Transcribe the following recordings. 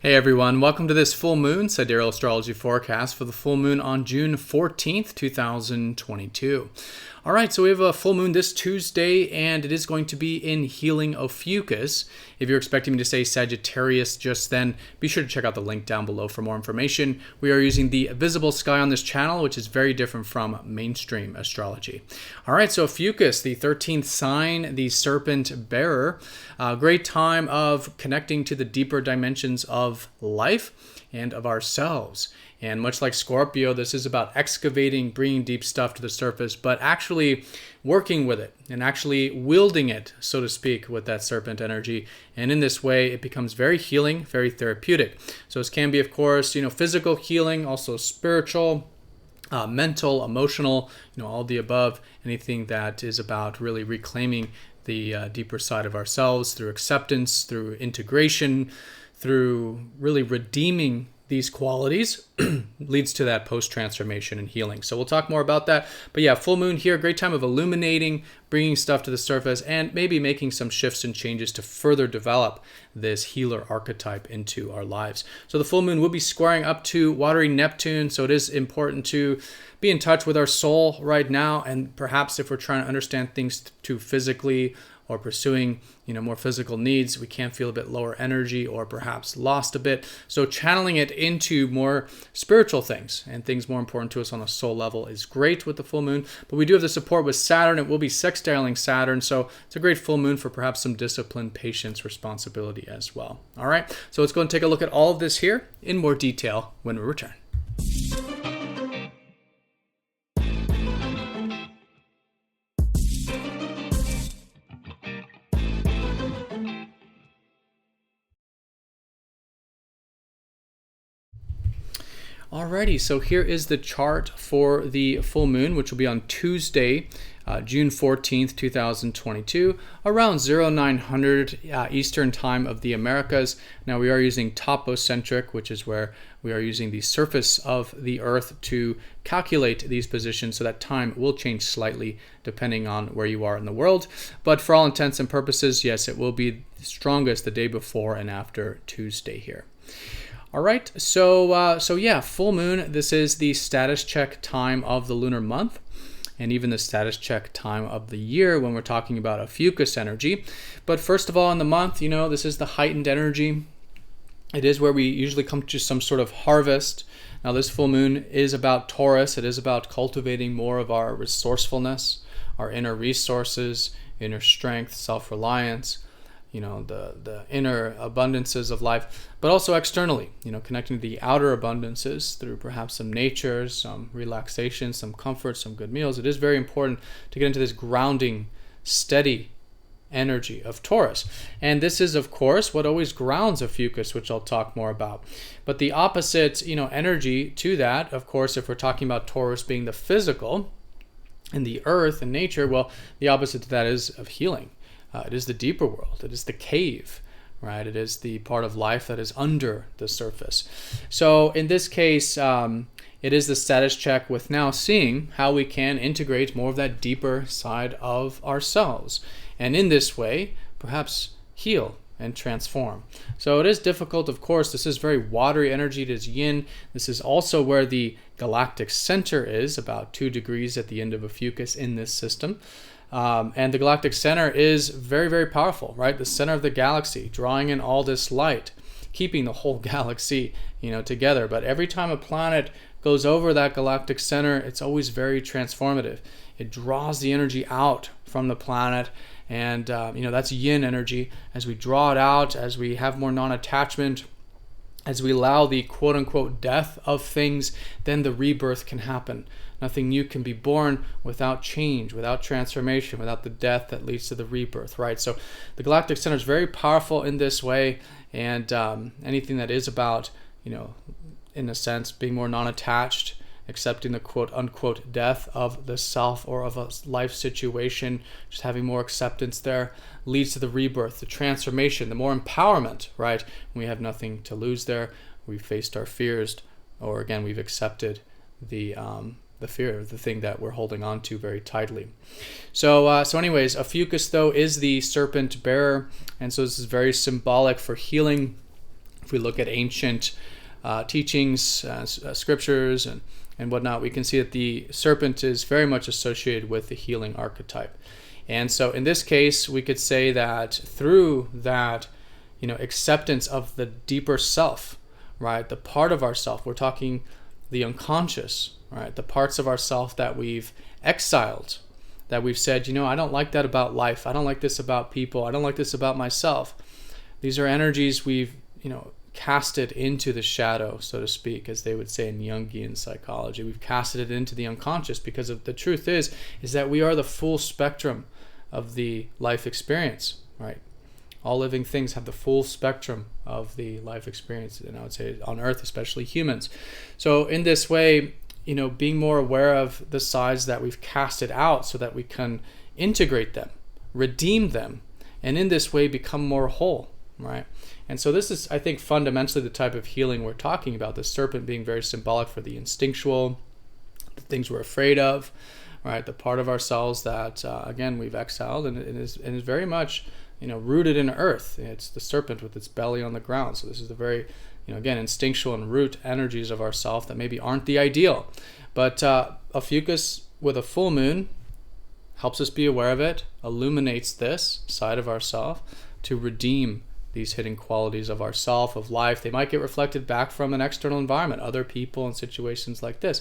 Hey everyone, welcome to this full moon Sidereal Astrology forecast for the full moon on June 14th, 2022. All right, so we have a full moon this Tuesday, and it is going to be in healing Ophiuchus. If you're expecting me to say Sagittarius just then, be sure to check out the link down below for more information. We are using the visible sky on this channel, which is very different from mainstream astrology. All right, so Ophiuchus, the 13th sign, the Serpent Bearer. Great time of connecting to the deeper dimensions of life and of ourselves. And much like Scorpio, this is about excavating, bringing deep stuff to the surface, but actually working with it and actually wielding it, so to speak, with that serpent energy. And in this way, it becomes very healing, very therapeutic. So this can be, of course, physical healing, also spiritual, mental, emotional, all of the above, anything that is about really reclaiming the deeper side of ourselves through acceptance, through integration, through really redeeming these qualities leads to that post-transformation and healing. So we'll talk more about that. But yeah, full moon here, great time of illuminating, bringing stuff to the surface, and maybe making some shifts and changes to further develop this healer archetype into our lives. So the full moon will be squaring up to watery Neptune, so it is important to be in touch with our soul right now, and perhaps if we're trying to understand things too physically or pursuing more physical needs, we can feel a bit lower energy or perhaps lost a bit. So channeling it into more spiritual things and things more important to us on a soul level is great with the full moon. But we do have the support with Saturn. It will be sextiling Saturn, so it's a great full moon for perhaps some discipline, patience, responsibility as well. All right, so let's go and take a look at all of this here in more detail when we return. Alrighty, so here is the chart for the full moon, which will be on Tuesday, June 14th, 2022, around 0900 Eastern Time of the Americas. Now we are using topocentric, which is where we are using the surface of the Earth to calculate these positions, so that time will change slightly depending on where you are in the world. But for all intents and purposes, yes, it will be strongest the day before and after Tuesday here. All right, so yeah, full moon, this is the status check time of the lunar month, and even the status check time of the year when we're talking about Ophiuchus energy. But first of all, in the month, this is the heightened energy. It is where we usually come to some sort of harvest. Now, this full moon is about Taurus. It is about cultivating more of our resourcefulness, our inner resources, inner strength, self-reliance, the inner abundances of life, but also externally, connecting to the outer abundances through perhaps some nature, some relaxation, some comfort, some good meals. It is very important to get into this grounding, steady energy of Taurus. And this is, of course, what always grounds Ophiuchus, which I'll talk more about. But the opposite, energy to that, of course, if we're talking about Taurus being the physical and the earth and nature, well, the opposite to that is of healing. It is the deeper world. It is the cave, right? It is the part of life that is under the surface. So in this case, it is the status check with now seeing how we can integrate more of that deeper side of ourselves. And in this way, perhaps heal and transform. So it is difficult, of course. This is very watery energy. It is yin. This is also where the galactic center is, about 2 degrees at the end of Ophiuchus in this system. And the galactic center is very, very powerful, right? The center of the galaxy, drawing in all this light, keeping the whole galaxy, together. But every time a planet goes over that galactic center, it's always very transformative. It draws the energy out from the planet, and that's yin energy. As we draw it out, as we have more non-attachment, as we allow the quote-unquote death of things, then the rebirth can happen. Nothing new can be born without change, without transformation, without the death that leads to the rebirth, right? So the galactic center is very powerful in this way, and anything that is about, in a sense, being more non-attached, accepting the quote-unquote death of the self or of a life situation, just having more acceptance there, leads to the rebirth, the transformation, the more empowerment, right? We have nothing to lose there. We've faced our fears, or again, we've accepted the fear of the thing that we're holding on to very tightly. So anyways, Ophiuchus, though, is the serpent bearer, and so this is very symbolic for healing, If we look at ancient teachings, scriptures, and whatnot, we can see that the serpent is very much associated with the healing archetype. And so in this case, we could say that through that, acceptance of the deeper self, right, the part of ourself, we're talking the unconscious, right, the parts of ourself that we've exiled, that we've said, I don't like that about life. I don't like this about people. I don't like this about myself. These are energies we've, casted into the shadow, so to speak, as they would say in Jungian psychology. We've casted it into the unconscious because of the truth is that we are the full spectrum of the life experience, right? All living things have the full spectrum of the life experience, and I would say on Earth, especially humans. So in this way, being more aware of the sides that we've casted out so that we can integrate them, redeem them, and in this way become more whole, right? And so this is, I think, fundamentally the type of healing we're talking about, the serpent being very symbolic for the instinctual, the things we're afraid of, right? The part of ourselves that, again, we've exiled and is very much, rooted in earth. It's the serpent with its belly on the ground. So this is the very, again, instinctual and root energies of ourself that maybe aren't the ideal. But Ophiuchus with a full moon helps us be aware of it, illuminates this side of ourself to redeem these hidden qualities of ourself, of life. They might get reflected back from an external environment, other people and situations like this.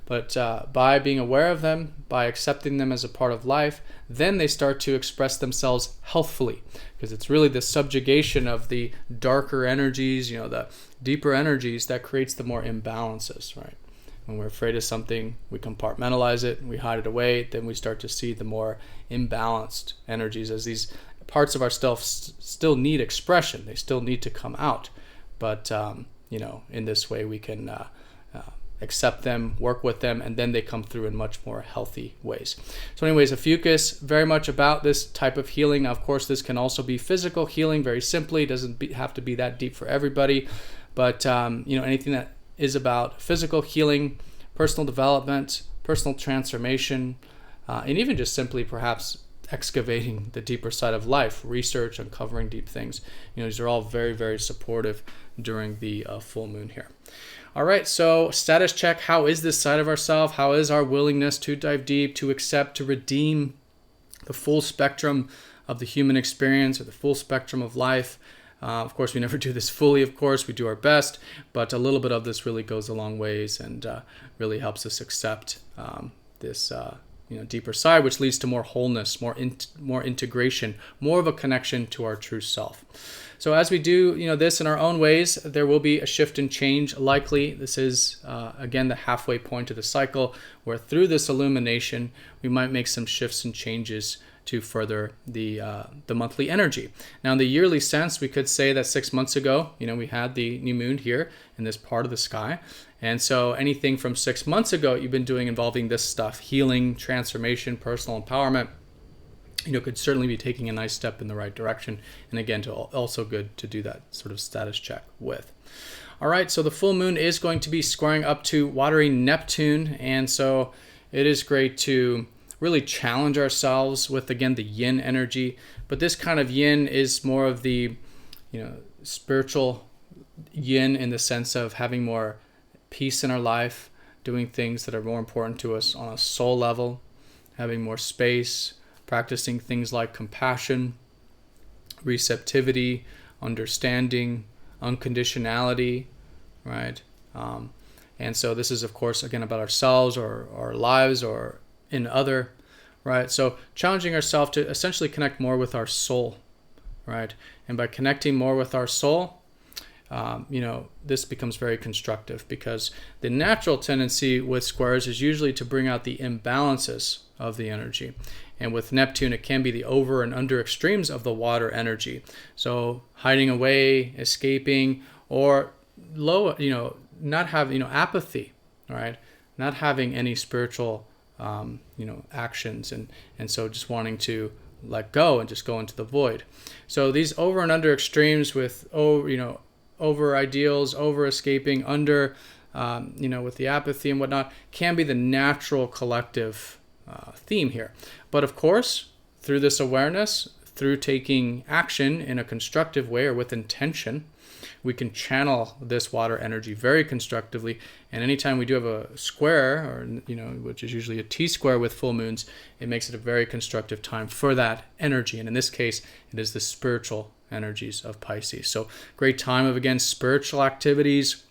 But by being aware of them, by accepting them as a part of life, then they start to express themselves healthfully, because it's really the subjugation of the darker energies, the deeper energies that creates the more imbalances, right? When we're afraid of something, we compartmentalize it, we hide it away, then we start to see the more imbalanced energies as these parts of ourselves still need expression. They still need to come out. But, in this way we can accept them, work with them, and then they come through in much more healthy ways. So anyways, Ophiuchus, very much about this type of healing. Now, of course, this can also be physical healing, very simply. It doesn't have to be that deep for everybody. But, anything that is about physical healing, personal development, personal transformation, and even just simply perhaps excavating the deeper side of life, research, uncovering deep things. These are all very, very supportive during the full moon here. All right, so status check. How is this side of ourselves? How is our willingness to dive deep, to accept, to redeem the full spectrum of the human experience or the full spectrum of life? Of course, we never do this fully, of course. We do our best, but a little bit of this really goes a long ways and really helps us accept this deeper side, which leads to more wholeness, more integration, more of a connection to our true self. So as we do, this in our own ways, there will be a shift and change likely. This is, again, the halfway point of the cycle, where through this illumination, we might make some shifts and changes to further the monthly energy. Now, in the yearly sense, we could say that 6 months ago, we had the new moon here in this part of the sky. And so anything from 6 months ago you've been doing involving this stuff, healing, transformation, personal empowerment, could certainly be taking a nice step in the right direction. And again, also good to do that sort of status check with. All right, so the full moon is going to be squaring up to watery Neptune. And so it is great to really challenge ourselves with, again, the yin energy. But this kind of yin is more of the, spiritual yin in the sense of having more peace in our life, doing things that are more important to us on a soul level, having more space, practicing things like compassion, receptivity, understanding, unconditionality, right? And so this is, of course, again, about ourselves or our lives or in other, right? So challenging ourselves to essentially connect more with our soul, right? And by connecting more with our soul, this becomes very constructive, because the natural tendency with squares is usually to bring out the imbalances of the energy. And with Neptune, it can be the over and under extremes of the water energy. So hiding away, escaping, or low, not having, apathy, right? Not having any spiritual, actions. And so just wanting to let go and just go into the void. So these over and under extremes with, over ideals, over escaping, under, with the apathy and whatnot, can be the natural collective theme here. But of course, through this awareness, through taking action in a constructive way or with intention, we can channel this water energy very constructively. And anytime we do have a square, or which is usually a T-square with full moons, it makes it a very constructive time for that energy. And in this case, it is the spiritual energies of Pisces. So great time of, again, spiritual activities,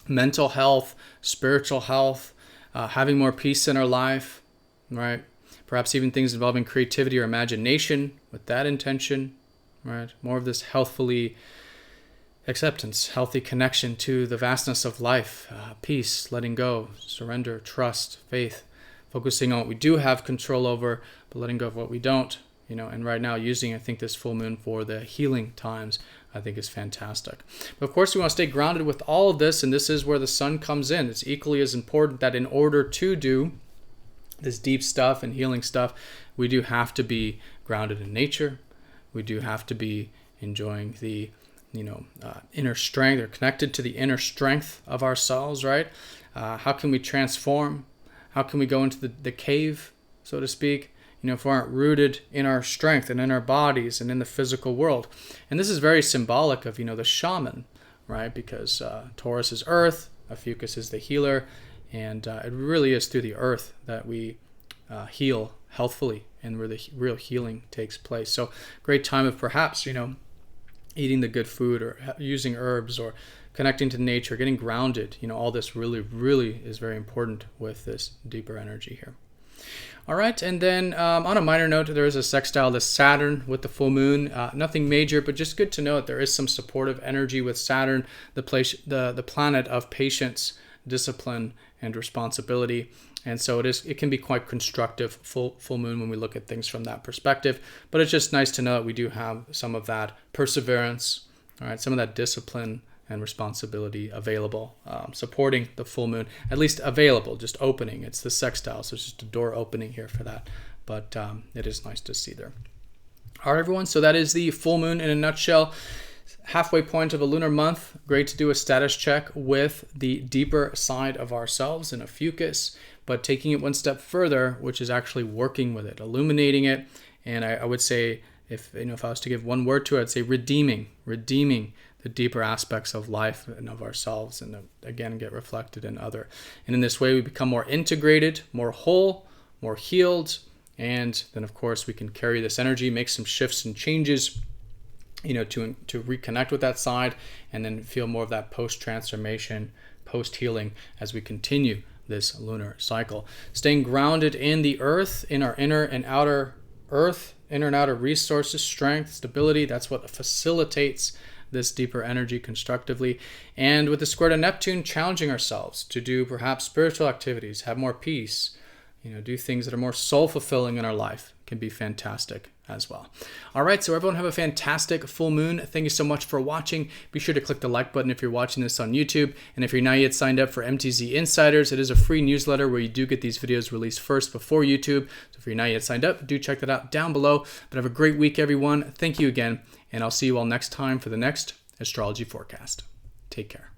mental health, spiritual health, having more peace in our life, right? Perhaps even things involving creativity or imagination with that intention, right? More of this healthfully acceptance, healthy connection to the vastness of life, peace, letting go, surrender, trust, faith, focusing on what we do have control over, but letting go of what we don't, and right now using, I think, this full moon for the healing times, I think is fantastic. But of course, we want to stay grounded with all of this, and this is where the sun comes in. It's equally as important that in order to do this deep stuff and healing stuff, we do have to be grounded in nature. We do have to be enjoying the inner strength, or connected to the inner strength of ourselves, right? How can we transform? How can we go into the cave, so to speak, if we aren't rooted in our strength and in our bodies and in the physical world? And this is very symbolic of, the shaman, right? Because Taurus is earth, Ophiuchus is the healer, and it really is through the earth that we heal healthfully, and where the real healing takes place. So great time of perhaps, eating the good food, or using herbs, or connecting to nature, getting grounded. All this really, really is very important with this deeper energy here. All right, and then on a minor note, there is a sextile to Saturn with the full moon. Nothing major, but just good to know that there is some supportive energy with Saturn, the planet of patience, discipline, and responsibility. And so it can be quite constructive, full moon, when we look at things from that perspective. But it's just nice to know that we do have some of that perseverance, all right, some of that discipline and responsibility available, supporting the full moon, at least available, just opening. It's the sextile, so it's just a door opening here for that. But it is nice to see there. All right, everyone, so that is the full moon in a nutshell. Halfway point of a lunar month. Great to do a status check with the deeper side of ourselves in Ophiuchus, but taking it one step further, which is actually working with it, illuminating it. And I would say, if I was to give one word to it, I'd say redeeming the deeper aspects of life and of ourselves, and again get reflected in other. And in this way, we become more integrated, more whole, more healed, and then of course we can carry this energy, make some shifts and changes, to reconnect with that side, and then feel more of that post-transformation, post-healing as we continue this lunar cycle. Staying grounded in the earth, in our inner and outer earth, inner and outer resources, strength, stability. That's what facilitates this deeper energy constructively. And with the square to Neptune, challenging ourselves to do perhaps spiritual activities, have more peace, do things that are more soul-fulfilling in our life, can be fantastic as well. All right, so everyone have a fantastic full moon. Thank you so much for watching. Be sure to click the like button if you're watching this on YouTube. And if you're not yet signed up for MTZ Insiders, it is a free newsletter where you do get these videos released first before YouTube. So if you're not yet signed up, do check that out down below. But have a great week, everyone. Thank you again, and I'll see you all next time for the next astrology forecast. Take care.